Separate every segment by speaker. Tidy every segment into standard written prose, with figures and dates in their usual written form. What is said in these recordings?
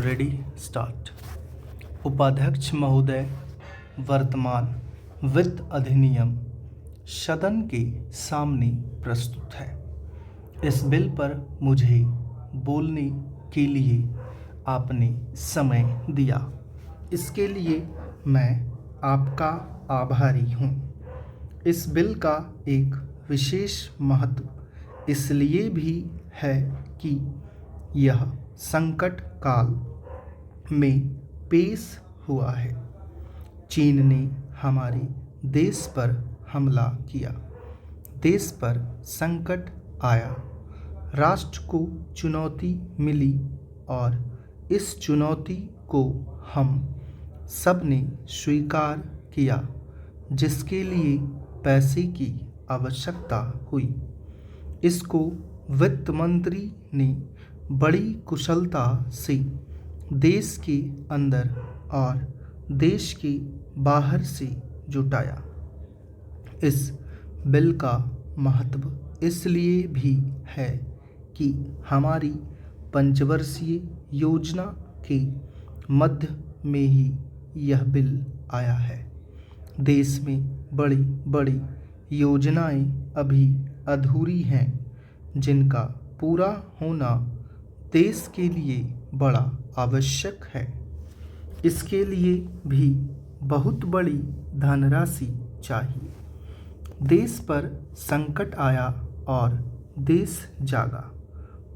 Speaker 1: Ready start. उपाध्यक्ष महोदय, वर्तमान वित्त अधिनियम सदन के सामने प्रस्तुत है। इस बिल पर मुझे बोलने के लिए आपने समय दिया, इसके लिए मैं आपका आभारी हूँ। इस बिल का एक विशेष महत्व इसलिए भी है कि यह संकट काल में पेश हुआ है। चीन ने हमारे देश पर हमला किया, देश पर संकट आया, राष्ट्र को चुनौती मिली और इस चुनौती को हम सब ने स्वीकार किया, जिसके लिए पैसे की आवश्यकता हुई। इसको वित्त मंत्री ने बड़ी कुशलता से देश के अंदर और देश के बाहर से जुटाया। इस बिल का महत्व इसलिए भी है कि हमारी पंचवर्षीय योजना के मध्य में ही यह बिल आया है। देश में बड़ी बड़ी योजनाएं अभी अधूरी हैं, जिनका पूरा होना देश के लिए बड़ा आवश्यक है। इसके लिए भी बहुत बड़ी धनराशि चाहिए। देश पर संकट आया और देश जागा।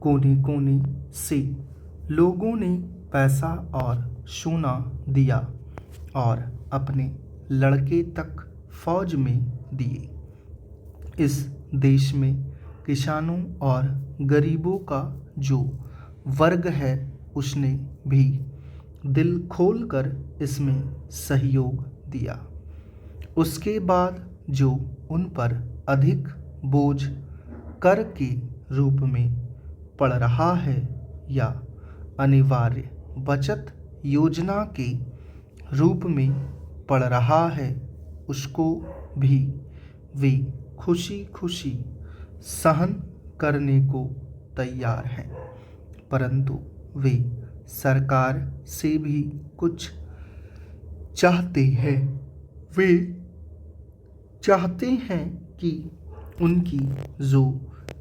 Speaker 1: कोने कोने से लोगों ने पैसा और सोना दिया और अपने लड़के तक फौज में दिए। इस देश में किसानों और गरीबों का जो वर्ग है, उसने भी दिल खोलकर इसमें सहयोग दिया। उसके बाद जो उन पर अधिक बोझ कर के रूप में पड़ रहा है या अनिवार्य बचत योजना के रूप में पड़ रहा है, उसको भी वे खुशी खुशी सहन करने को तैयार हैं। परंतु वे सरकार से भी कुछ चाहते हैं। वे चाहते हैं कि उनकी जो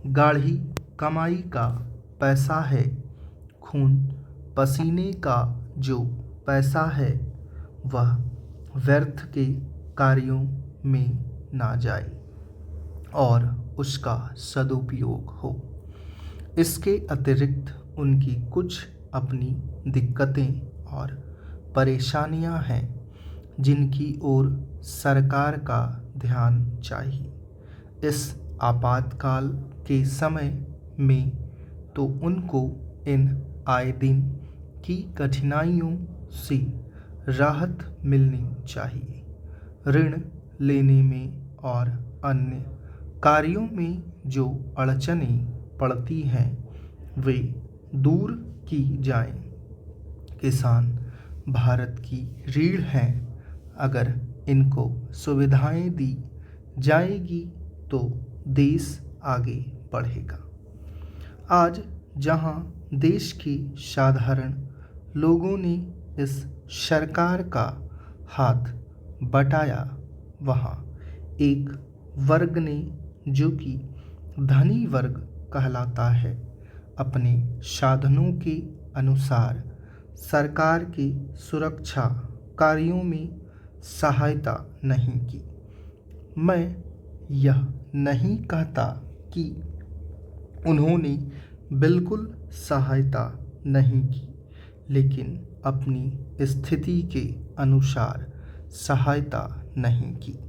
Speaker 1: गाढ़ी कमाई का पैसा है, खून पसीने का जो पैसा है, वह व्यर्थ के कार्यों में ना जाए और उसका सदुपयोग हो। इसके अतिरिक्त उनकी कुछ अपनी दिक्कतें और परेशानियां हैं, जिनकी ओर सरकार का ध्यान चाहिए। इस आपातकाल के समय में तो उनको इन आए दिन की कठिनाइयों से राहत मिलनी चाहिए। ऋण लेने में और अन्य कार्यों में जो अड़चनें पड़ती हैं, वे दूर की जाएं। किसान भारत की रीढ़ हैं। अगर इनको सुविधाएं दी जाएगी तो देश आगे बढ़ेगा। आज जहां देश के साधारण लोगों ने इस सरकार का हाथ बटाया, वहां एक वर्ग ने, जो कि धनी वर्ग कहलाता है, अपने साधनों के अनुसार सरकार के सुरक्षा कार्यों में सहायता नहीं की। मैं यह नहीं कहता कि उन्होंने बिल्कुल सहायता नहीं की, लेकिन अपनी स्थिति के अनुसार सहायता नहीं की।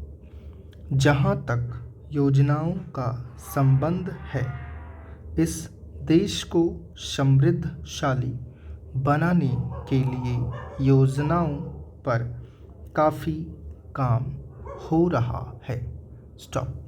Speaker 1: जहाँ तक योजनाओं का संबंध है, इस देश को समृद्धशाली बनाने के लिए योजनाओं पर काफ़ी काम हो रहा है। स्टॉप।